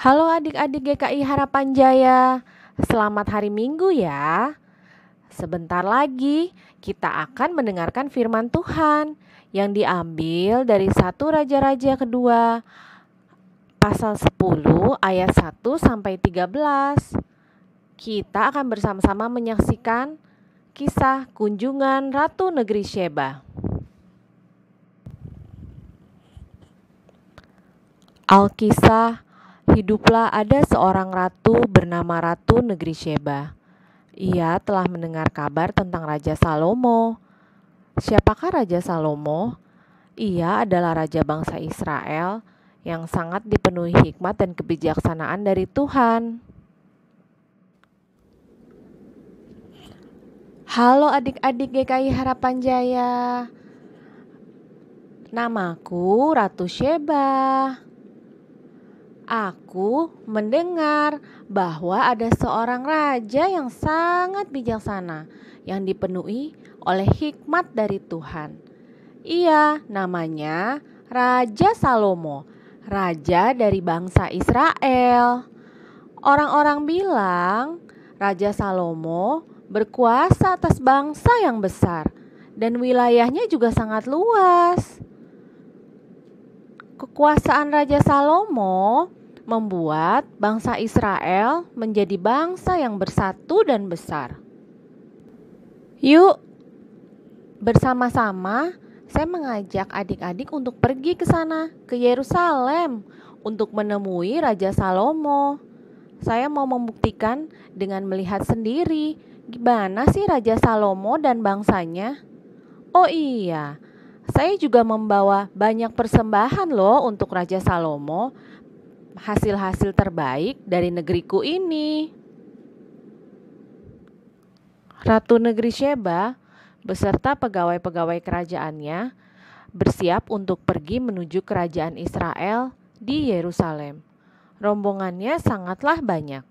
Halo adik-adik GKI Harapan Jaya, selamat hari Minggu ya. Sebentar lagi kita akan mendengarkan firman Tuhan yang diambil dari 1 Raja-Raja kedua pasal 10 ayat 1 sampai 13. Kita akan bersama-sama menyaksikan kisah kunjungan Ratu Negeri Sheba. Alkisah, hiduplah ada seorang ratu bernama Ratu Negeri Sheba. Ia telah mendengar kabar tentang Raja Salomo. Siapakah Raja Salomo? Ia adalah raja bangsa Israel yang sangat dipenuhi hikmat dan kebijaksanaan dari Tuhan. Halo adik-adik GKI Harapan Jaya. Namaku Ratu Sheba. Aku mendengar bahwa ada seorang raja yang sangat bijaksana yang dipenuhi oleh hikmat dari Tuhan. Ia namanya Raja Salomo, raja dari bangsa Israel. Orang-orang bilang Raja Salomo berkuasa atas bangsa yang besar dan wilayahnya juga sangat luas. Kekuasaan Raja Salomo membuat bangsa Israel menjadi bangsa yang bersatu dan besar. Yuk, bersama-sama saya mengajak adik-adik untuk pergi ke sana, ke Yerusalem, untuk menemui Raja Salomo. Saya mau membuktikan dengan melihat sendiri gimana sih Raja Salomo dan bangsanya. Oh iya, saya juga membawa banyak persembahan loh untuk Raja Salomo, hasil-hasil terbaik dari negeriku ini. Ratu Negeri Sheba beserta pegawai-pegawai kerajaannya bersiap untuk pergi menuju kerajaan Israel di Yerusalem. Rombongannya sangatlah banyak.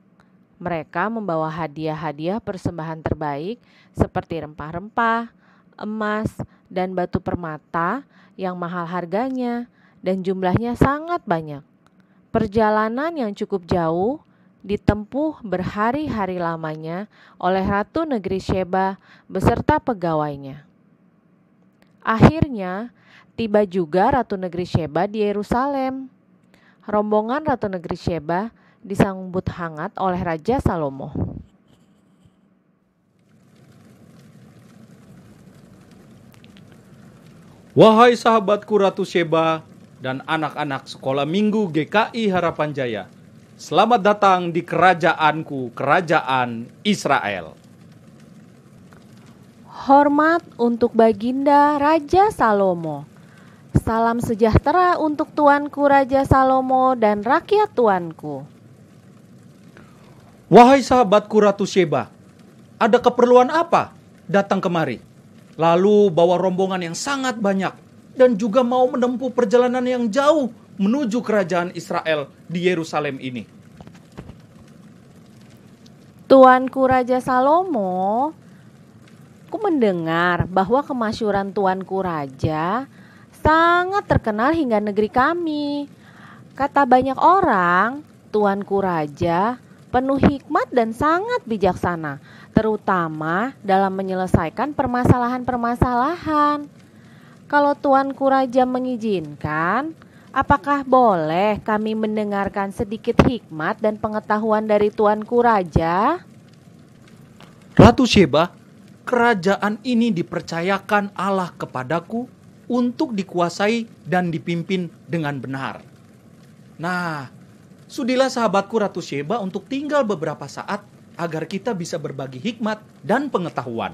Mereka membawa hadiah-hadiah persembahan terbaik seperti rempah-rempah, emas, dan batu permata yang mahal harganya dan jumlahnya sangat banyak. Perjalanan yang cukup jauh ditempuh berhari-hari lamanya oleh Ratu Negeri Sheba beserta pegawainya. Akhirnya tiba juga Ratu Negeri Sheba di Yerusalem. Rombongan Ratu Negeri Sheba disambut hangat oleh Raja Salomo. Wahai sahabatku Ratu Sheba dan anak-anak sekolah minggu GKI Harapan Jaya, selamat datang di kerajaanku, kerajaan Israel. Hormat untuk Baginda Raja Salomo. Salam sejahtera untuk tuanku Raja Salomo dan rakyat tuanku. Wahai sahabatku Ratu Sheba, ada keperluan apa datang kemari? Lalu bawa rombongan yang sangat banyak dan juga mau menempuh perjalanan yang jauh menuju kerajaan Israel di Yerusalem ini. Tuanku Raja Salomo, aku mendengar bahwa kemasyhuran Tuanku Raja sangat terkenal hingga negeri kami. Kata banyak orang, Tuanku Raja penuh hikmat dan sangat bijaksana, terutama dalam menyelesaikan permasalahan-permasalahan. Kalau Tuanku Raja mengizinkan, apakah boleh kami mendengarkan sedikit hikmat dan pengetahuan dari Tuanku Raja? Ratu Sheba, kerajaan ini dipercayakan Allah kepadaku untuk dikuasai dan dipimpin dengan benar. Nah, sudilah sahabatku Ratu Sheba untuk tinggal beberapa saat agar kita bisa berbagi hikmat dan pengetahuan.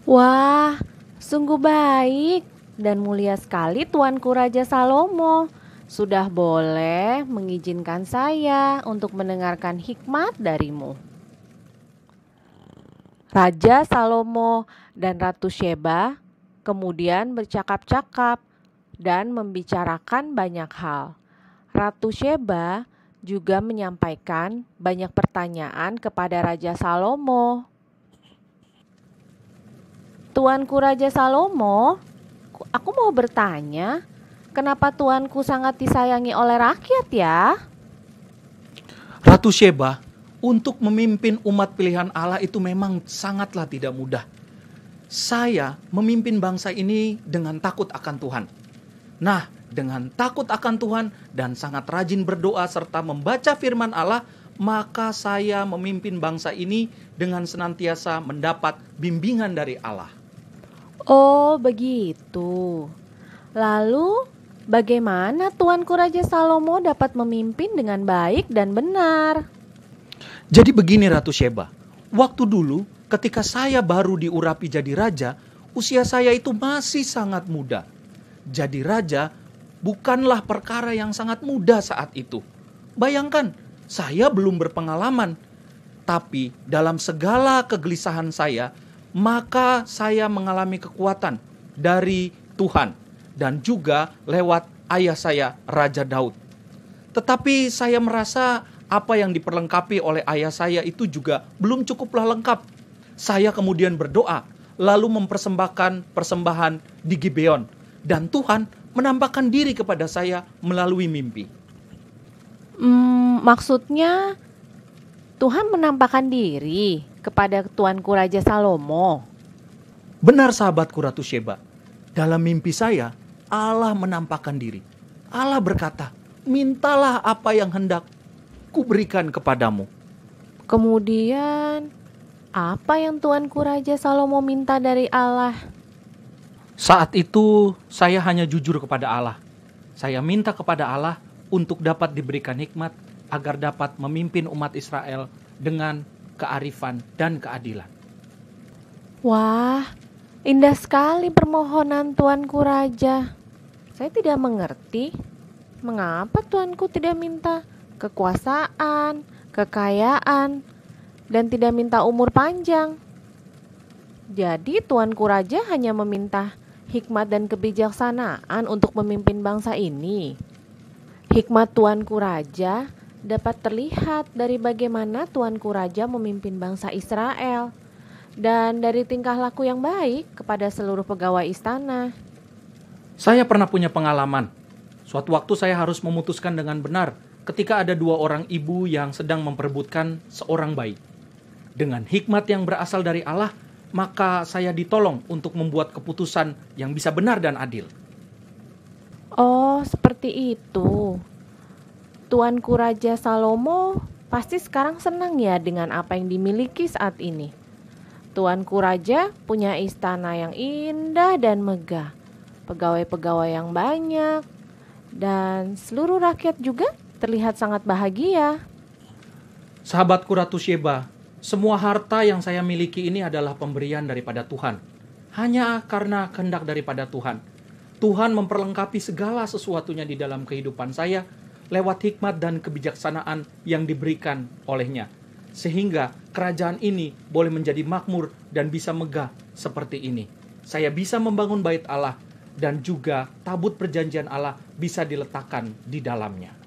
Wah, sungguh baik dan mulia sekali Tuanku Raja Salomo. Sudah boleh mengizinkan saya untuk mendengarkan hikmat darimu. Raja Salomo dan Ratu Sheba kemudian bercakap-cakap dan membicarakan banyak hal. Ratu Sheba juga menyampaikan banyak pertanyaan kepada Raja Salomo. Tuanku Raja Salomo, aku mau bertanya, kenapa tuanku sangat disayangi oleh rakyat ya? Ratu Sheba, untuk memimpin umat pilihan Allah itu memang sangatlah tidak mudah. Saya memimpin bangsa ini dengan takut akan Tuhan. Nah, dengan takut akan Tuhan dan sangat rajin berdoa serta membaca firman Allah, maka saya memimpin bangsa ini dengan senantiasa mendapat bimbingan dari Allah. Oh, begitu. Lalu, bagaimana Tuanku Raja Salomo dapat memimpin dengan baik dan benar? Jadi begini Ratu Sheba, waktu dulu ketika saya baru diurapi jadi raja, usia saya itu masih sangat muda. Jadi raja bukanlah perkara yang sangat mudah saat itu. Bayangkan, saya belum berpengalaman. Tapi dalam segala kegelisahan saya, maka saya mengalami kekuatan dari Tuhan. Dan juga lewat ayah saya, Raja Daud. Tetapi saya merasa apa yang diperlengkapi oleh ayah saya itu juga belum cukuplah lengkap. Saya kemudian berdoa, lalu mempersembahkan persembahan di Gibeon. Dan Tuhan menampakkan diri kepada saya melalui mimpi. Maksudnya Tuhan menampakkan diri kepada Tuanku Raja Salomo. Benar sahabatku Ratu Sheba, dalam mimpi saya Allah menampakkan diri. Allah berkata, mintalah apa yang hendak kuberikan kepadamu. Kemudian, apa yang Tuanku Raja Salomo minta dari Allah? Saat itu saya hanya jujur kepada Allah. Saya minta kepada Allah untuk dapat diberikan hikmat agar dapat memimpin umat Israel dengan kearifan dan keadilan. Wah, indah sekali permohonan Tuanku Raja. Saya tidak mengerti mengapa Tuanku tidak minta kekuasaan, kekayaan, dan tidak minta umur panjang. Jadi Tuanku Raja hanya meminta hikmat dan kebijaksanaan untuk memimpin bangsa ini. Hikmat Tuanku Raja dapat terlihat dari bagaimana Tuanku Raja memimpin bangsa Israel dan dari tingkah laku yang baik kepada seluruh pegawai istana. Saya pernah punya pengalaman. Suatu waktu saya harus memutuskan dengan benar ketika ada dua orang ibu yang sedang memperebutkan seorang bayi. Dengan hikmat yang berasal dari Allah, maka saya ditolong untuk membuat keputusan yang bisa benar dan adil. Oh, seperti itu. Tuanku Raja Salomo pasti sekarang senang ya dengan apa yang dimiliki saat ini. Tuanku Raja punya istana yang indah dan megah, pegawai-pegawai yang banyak, dan seluruh rakyat juga terlihat sangat bahagia. Sahabatku Ratu Sheba, semua harta yang saya miliki ini adalah pemberian daripada Tuhan. Hanya karena kehendak daripada Tuhan. Tuhan memperlengkapi segala sesuatunya di dalam kehidupan saya lewat hikmat dan kebijaksanaan yang diberikan olehnya. Sehingga kerajaan ini boleh menjadi makmur dan bisa megah seperti ini. Saya bisa membangun bait Allah dan juga tabut perjanjian Allah bisa diletakkan di dalamnya.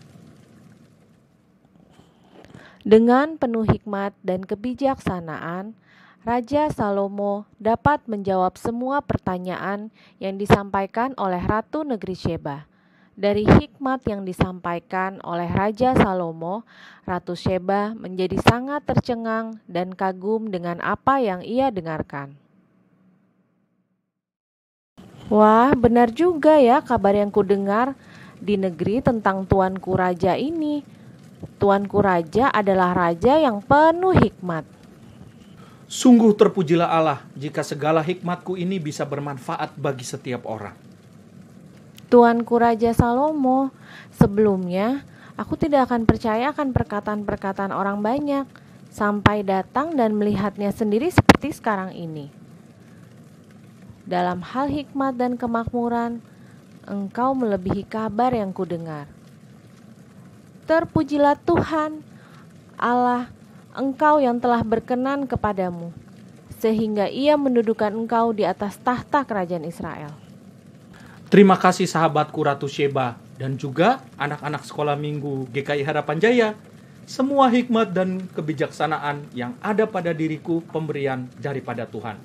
Dengan penuh hikmat dan kebijaksanaan, Raja Salomo dapat menjawab semua pertanyaan yang disampaikan oleh Ratu Negeri Sheba. Dari hikmat yang disampaikan oleh Raja Salomo, Ratu Sheba menjadi sangat tercengang dan kagum dengan apa yang ia dengarkan. Wah, benar juga ya kabar yang kudengar di negeri tentang Tuanku Raja ini. Tuanku Raja adalah raja yang penuh hikmat. Sungguh terpujilah Allah jika segala hikmatku ini bisa bermanfaat bagi setiap orang. Tuanku Raja Salomo, sebelumnya aku tidak akan percaya akan perkataan-perkataan orang banyak sampai datang dan melihatnya sendiri seperti sekarang ini. Dalam hal hikmat dan kemakmuran, Engkau melebihi kabar yang kudengar. Terpujilah Tuhan, Allah, Engkau yang telah berkenan kepadamu, sehingga Ia mendudukan Engkau di atas tahta kerajaan Israel. Terima kasih sahabatku Ratu Sheba dan juga anak-anak sekolah minggu GKI Harapan Jaya. Semua hikmat dan kebijaksanaan yang ada pada diriku pemberian daripada Tuhan.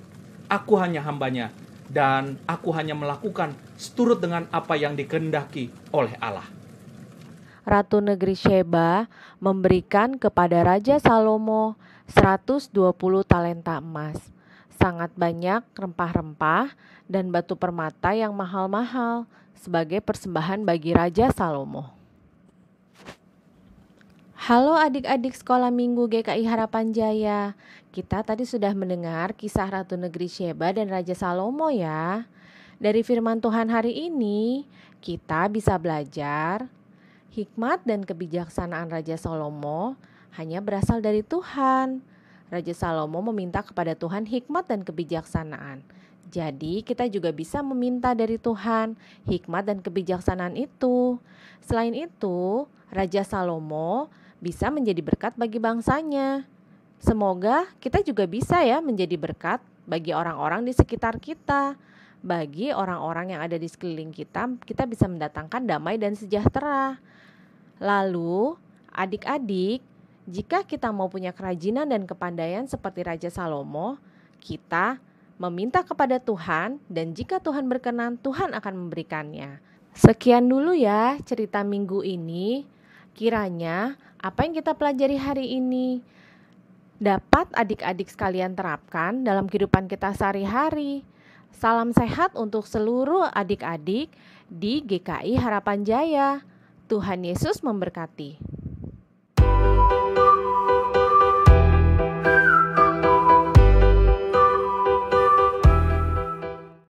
Aku hanya hambanya dan aku hanya melakukan seturut dengan apa yang dikehendaki oleh Allah. Ratu negeri Sheba memberikan kepada Raja Salomo 120 talenta emas, sangat banyak rempah-rempah dan batu permata yang mahal-mahal sebagai persembahan bagi Raja Salomo. Halo adik-adik sekolah minggu GKI Harapan Jaya. Kita tadi sudah mendengar kisah Ratu negeri Sheba dan Raja Salomo ya. Dari firman Tuhan hari ini, kita bisa belajar hikmat dan kebijaksanaan Raja Salomo hanya berasal dari Tuhan. Raja Salomo meminta kepada Tuhan hikmat dan kebijaksanaan. Jadi kita juga bisa meminta dari Tuhan hikmat dan kebijaksanaan itu. Selain itu, Raja Salomo bisa menjadi berkat bagi bangsanya. Semoga kita juga bisa ya menjadi berkat bagi orang-orang di sekitar kita. Bagi orang-orang yang ada di sekeliling kita, kita bisa mendatangkan damai dan sejahtera. Lalu, adik-adik, jika kita mau punya kerajinan dan kepandaian seperti Raja Salomo, kita meminta kepada Tuhan, dan jika Tuhan berkenan, Tuhan akan memberikannya. Sekian dulu ya cerita minggu ini. Kiranya apa yang kita pelajari hari ini dapat adik-adik sekalian terapkan dalam kehidupan kita sehari-hari. Salam sehat untuk seluruh adik-adik di GKI Harapan Jaya. Tuhan Yesus memberkati.